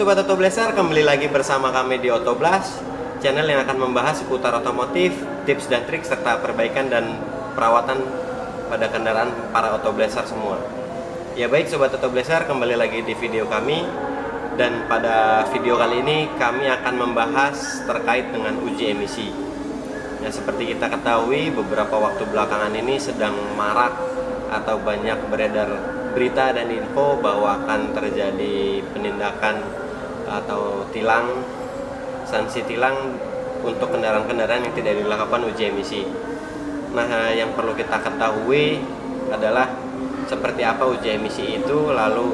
Sobat Autoblazer, kembali lagi bersama kami di Autoblast, channel yang akan membahas seputar otomotif, tips dan trik serta perbaikan dan perawatan pada kendaraan para Autoblazer semua. Ya baik Sobat Autoblazer, kembali lagi di video kami. Dan pada video kali ini kami akan membahas terkait dengan uji emisi. Ya, seperti kita ketahui, beberapa waktu belakangan ini sedang marak atau banyak beredar berita dan info bahwa akan terjadi penindakan atau tilang, sanksi tilang untuk kendaraan-kendaraan yang tidak dilakukan uji emisi. Nah, yang perlu kita ketahui adalah seperti apa uji emisi itu, lalu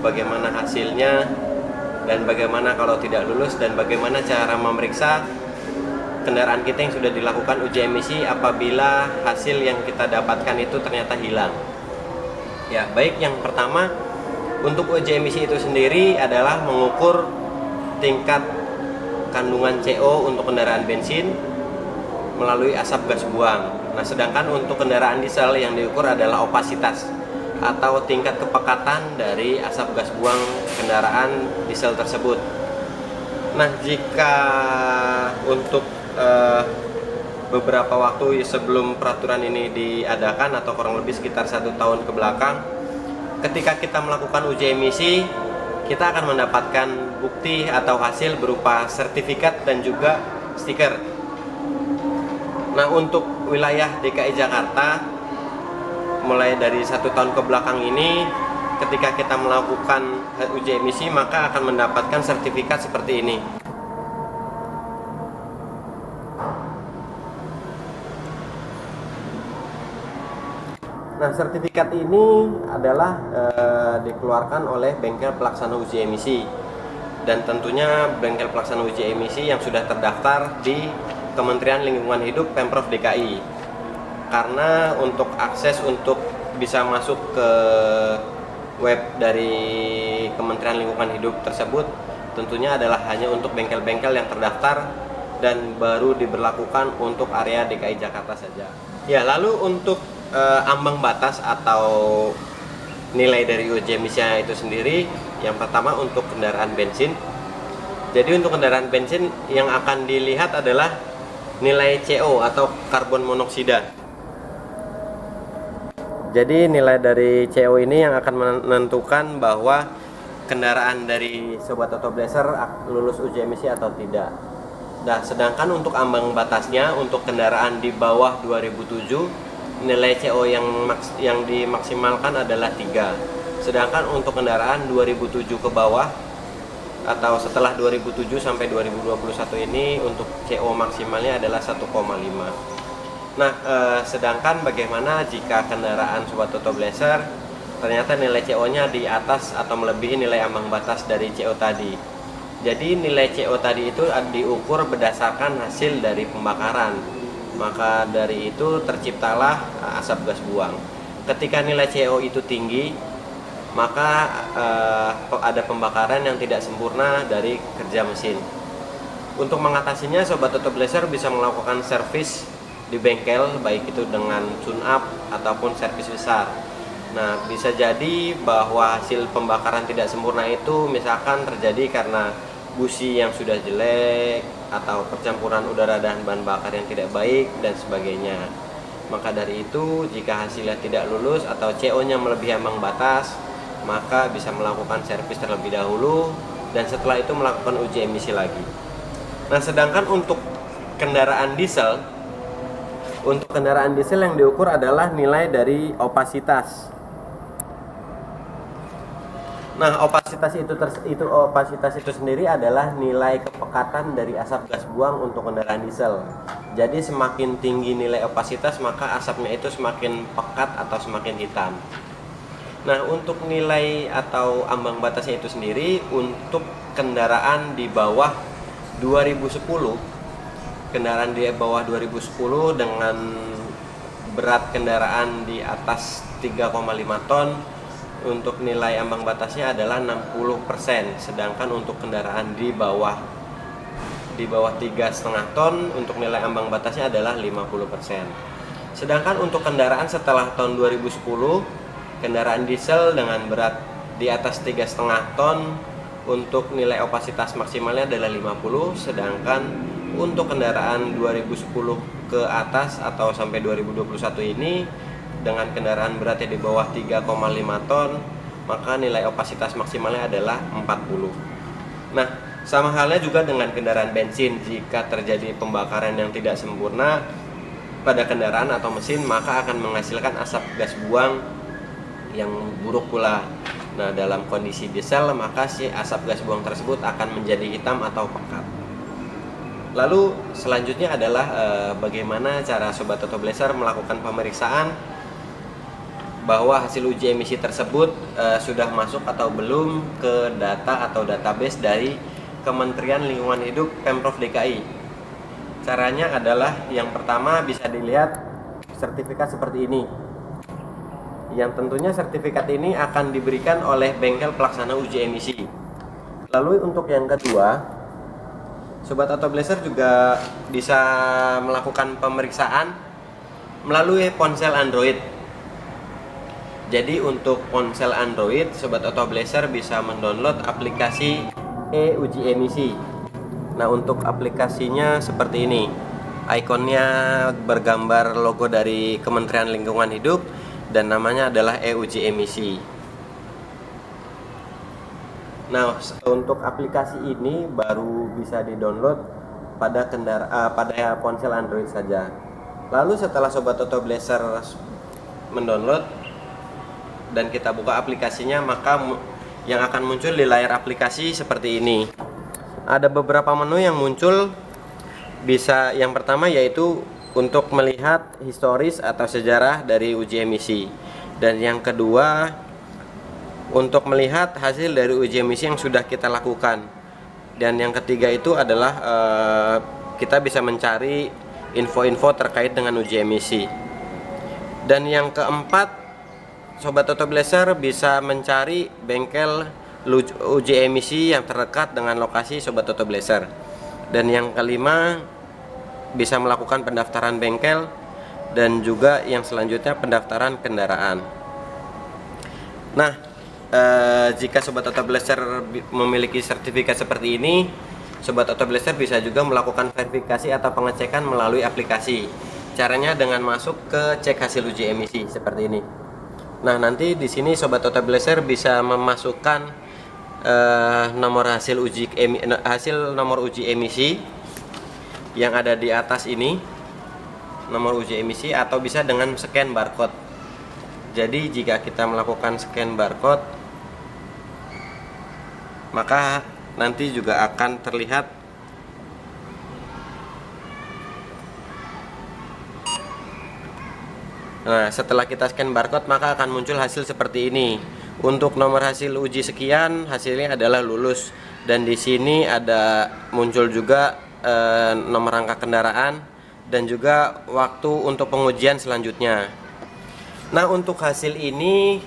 bagaimana hasilnya, dan bagaimana kalau tidak lulus, dan bagaimana cara memeriksa kendaraan kita yang sudah dilakukan uji emisi apabila hasil yang kita dapatkan itu ternyata hilang. Ya, baik, yang pertama untuk uji emisi itu sendiri adalah mengukur tingkat kandungan CO untuk kendaraan bensin melalui asap gas buang. Nah, sedangkan untuk kendaraan diesel yang diukur adalah opasitas atau tingkat kepekatan dari asap gas buang kendaraan diesel tersebut. Nah, jika untuk beberapa waktu sebelum peraturan ini diadakan atau kurang lebih sekitar 1 tahun ke belakang, ketika kita melakukan uji emisi, kita akan mendapatkan bukti atau hasil berupa sertifikat dan juga stiker. Nah, untuk wilayah DKI Jakarta, mulai dari 1 tahun ke belakang ini, ketika kita melakukan uji emisi maka akan mendapatkan sertifikat seperti ini. Nah, sertifikat ini adalah dikeluarkan oleh bengkel pelaksana uji emisi, dan tentunya bengkel pelaksana uji emisi yang sudah terdaftar di Kementerian Lingkungan Hidup Pemprov DKI. Karena untuk akses untuk bisa masuk ke web dari Kementerian Lingkungan Hidup tersebut tentunya adalah hanya untuk bengkel-bengkel yang terdaftar dan baru diberlakukan untuk area DKI Jakarta saja. Ya, lalu untuk ambang batas atau nilai dari uji emisinya itu sendiri, yang pertama untuk kendaraan bensin. Jadi untuk kendaraan bensin yang akan dilihat adalah nilai CO atau karbon monoksida. Jadi nilai dari CO ini yang akan menentukan bahwa kendaraan dari Sobat Autoblazer lulus uji emisi atau tidak. Nah, sedangkan untuk ambang batasnya untuk kendaraan di bawah 2007, nilai CO yang dimaksimalkan adalah 3. Sedangkan untuk kendaraan 2007 ke bawah atau setelah 2007 sampai 2021 ini untuk CO maksimalnya adalah 1,5. Nah, sedangkan bagaimana jika kendaraan Sobat Autoblazer ternyata nilai CO-nya di atas atau melebihi nilai ambang batas dari CO tadi. Jadi nilai CO tadi itu diukur berdasarkan hasil dari pembakaran. Maka dari itu terciptalah asap gas buang. Ketika nilai CO itu tinggi, maka ada pembakaran yang tidak sempurna dari kerja mesin. Untuk mengatasinya, Sobat Autoblazer bisa melakukan servis di bengkel, baik itu dengan tune up ataupun servis besar. Nah, bisa jadi bahwa hasil pembakaran tidak sempurna itu misalkan terjadi karena busi yang sudah jelek atau percampuran udara dan bahan bakar yang tidak baik dan sebagainya. Maka dari itu, jika hasilnya tidak lulus atau CO-nya melebihi ambang batas, maka bisa melakukan servis terlebih dahulu dan setelah itu melakukan uji emisi lagi. Nah, sedangkan untuk kendaraan diesel, yang diukur adalah nilai dari opasitas. Nah, opasitas itu sendiri adalah nilai kepekatan dari asap gas buang untuk kendaraan diesel. Jadi semakin tinggi nilai opasitas, maka asapnya itu semakin pekat atau semakin hitam. Nah, untuk nilai atau ambang batasnya itu sendiri untuk kendaraan di bawah 2010, kendaraan di bawah 2010 dengan berat kendaraan di atas 3,5 ton, untuk nilai ambang batasnya adalah 60%. Sedangkan untuk kendaraan di bawah 3,5 ton untuk nilai ambang batasnya adalah 50%. Sedangkan untuk kendaraan setelah tahun 2010, kendaraan diesel dengan berat di atas 3,5 ton untuk nilai opasitas maksimalnya adalah 50, sedangkan untuk kendaraan 2010 ke atas atau sampai 2021 ini dengan kendaraan beratnya di bawah 3,5 ton, maka nilai opasitas maksimalnya adalah 40. Nah, sama halnya juga dengan kendaraan bensin. Jika terjadi pembakaran yang tidak sempurna pada kendaraan atau mesin, maka akan menghasilkan asap gas buang yang buruk pula. Nah, dalam kondisi diesel, maka si asap gas buang tersebut akan menjadi hitam atau pekat. Lalu selanjutnya adalah bagaimana cara Sobat Autoblazer melakukan pemeriksaan bahwa hasil uji emisi tersebut sudah masuk atau belum ke data atau database dari Kementerian Lingkungan Hidup Pemprov DKI. Caranya adalah yang pertama bisa dilihat sertifikat seperti ini. Yang tentunya sertifikat ini akan diberikan oleh bengkel pelaksana uji emisi. Lalu untuk yang kedua, Sobat Autoblazer juga bisa melakukan pemeriksaan melalui ponsel Android. Jadi untuk ponsel Android, Sobat Autoblazer bisa mendownload aplikasi e-uji emisi. Nah, untuk aplikasinya seperti ini. Ikonnya bergambar logo dari Kementerian Lingkungan Hidup dan namanya adalah e-uji emisi. Nah, untuk aplikasi ini baru bisa di-download pada pada ponsel Android saja. Lalu setelah Sobat Autoblazer mendownload dan kita buka aplikasinya, maka yang akan muncul di layar aplikasi seperti ini. Ada beberapa menu yang muncul. Bisa yang pertama yaitu untuk melihat historis atau sejarah dari uji emisi, dan yang kedua untuk melihat hasil dari uji emisi yang sudah kita lakukan, dan yang ketiga itu adalah kita bisa mencari info-info terkait dengan uji emisi, dan yang keempat Sobat Autoblazer bisa mencari bengkel uji emisi yang terdekat dengan lokasi Sobat Autoblazer, dan yang kelima bisa melakukan pendaftaran bengkel, dan juga yang selanjutnya pendaftaran kendaraan. Nah, jika Sobat Autoblazer memiliki sertifikat seperti ini, Sobat Autoblazer bisa juga melakukan verifikasi atau pengecekan melalui aplikasi. Caranya dengan masuk ke cek hasil uji emisi seperti ini. Nah, nanti di sini Sobat Autoblazer bisa memasukkan nomor nomor uji emisi yang ada di atas ini, nomor uji emisi, atau bisa dengan scan barcode. Jadi jika kita melakukan scan barcode, maka nanti juga akan terlihat Nah, setelah kita scan barcode, maka akan muncul hasil seperti ini. Untuk nomor hasil uji sekian, hasilnya adalah lulus, dan di sini ada muncul juga nomor rangka kendaraan dan juga waktu untuk pengujian selanjutnya. Nah, untuk hasil ini,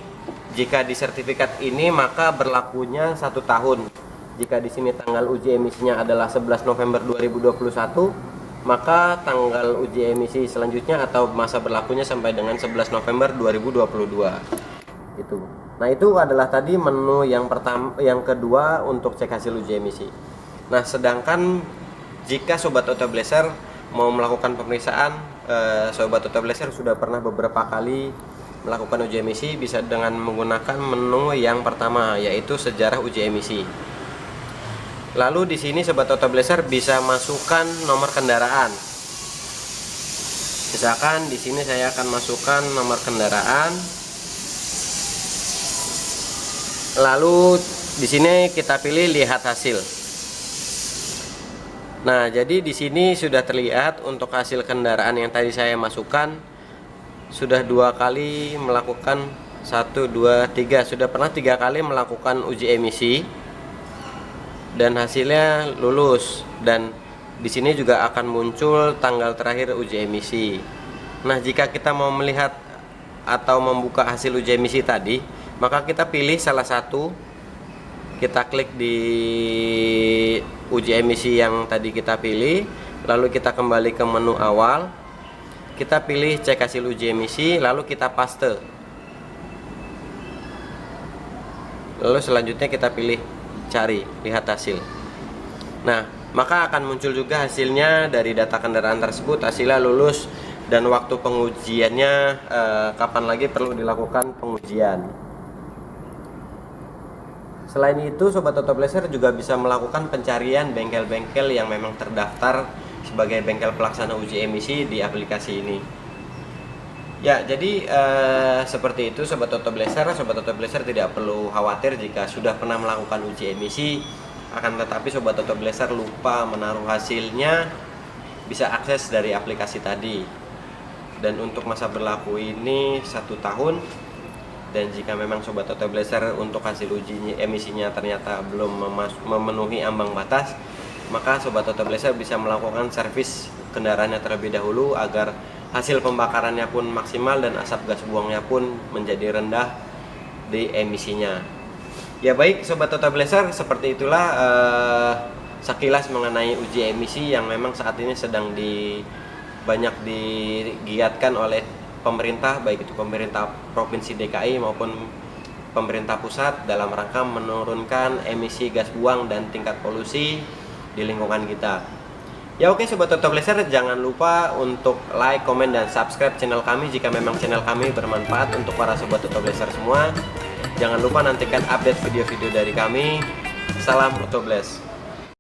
jika di sertifikat ini maka berlakunya 1 tahun. Jika di sini tanggal uji emisinya adalah 11 November 2021, maka tanggal uji emisi selanjutnya atau masa berlakunya sampai dengan 11 November 2022. Itu. Nah, itu adalah tadi menu yang kedua untuk cek hasil uji emisi. Nah, sedangkan jika Sobat Autoblazer mau melakukan pemeriksaan, Sobat Autoblazer sudah pernah beberapa kali melakukan uji emisi, bisa dengan menggunakan menu yang pertama, yaitu sejarah uji emisi. Lalu di sini Sobat Autoblazer bisa masukkan nomor kendaraan. Misalkan di sini saya akan masukkan nomor kendaraan. Lalu di sini kita pilih lihat hasil. Nah, jadi di sini sudah terlihat untuk hasil kendaraan yang tadi saya masukkan sudah 2 kali melakukan 1, 2, 3, sudah pernah 3 kali melakukan uji emisi dan hasilnya lulus, dan di sini juga akan muncul tanggal terakhir uji emisi. Nah, jika kita mau melihat atau membuka hasil uji emisi tadi, maka kita pilih salah satu, kita klik di uji emisi yang tadi kita pilih, lalu kita kembali ke menu awal, kita pilih cek hasil uji emisi, lalu kita paste, lalu selanjutnya kita pilih cari, lihat hasil. Nah, maka akan muncul juga hasilnya dari data kendaraan tersebut, hasilnya lulus dan waktu pengujiannya kapan lagi perlu dilakukan pengujian. Selain itu, Sobat Autoblazer juga bisa melakukan pencarian bengkel-bengkel yang memang terdaftar sebagai bengkel pelaksana uji emisi di aplikasi ini. Ya, jadi seperti itu Sobat Autoblazer. Sobat Autoblazer tidak perlu khawatir jika sudah pernah melakukan uji emisi, akan tetapi Sobat Autoblazer lupa menaruh hasilnya, bisa akses dari aplikasi tadi. Dan untuk masa berlaku ini 1 tahun. Dan jika memang Sobat Autoblazer untuk hasil uji emisinya ternyata belum memenuhi ambang batas, maka Sobat Autoblazer bisa melakukan servis kendaraannya terlebih dahulu agar hasil pembakarannya pun maksimal dan asap gas buangnya pun menjadi rendah di emisinya. Ya baik Sobat Autoblazer, seperti itulah sekilas mengenai uji emisi yang memang saat ini sedang banyak digiatkan oleh pemerintah, baik itu pemerintah Provinsi DKI maupun pemerintah pusat dalam rangka menurunkan emisi gas buang dan tingkat polusi di lingkungan kita. Ya oke Sobat Autoblazer, jangan lupa untuk like, komen, dan subscribe channel kami jika memang channel kami bermanfaat untuk para Sobat Autoblazer semua. Jangan lupa nantikan update video-video dari kami. Salam Autoblast.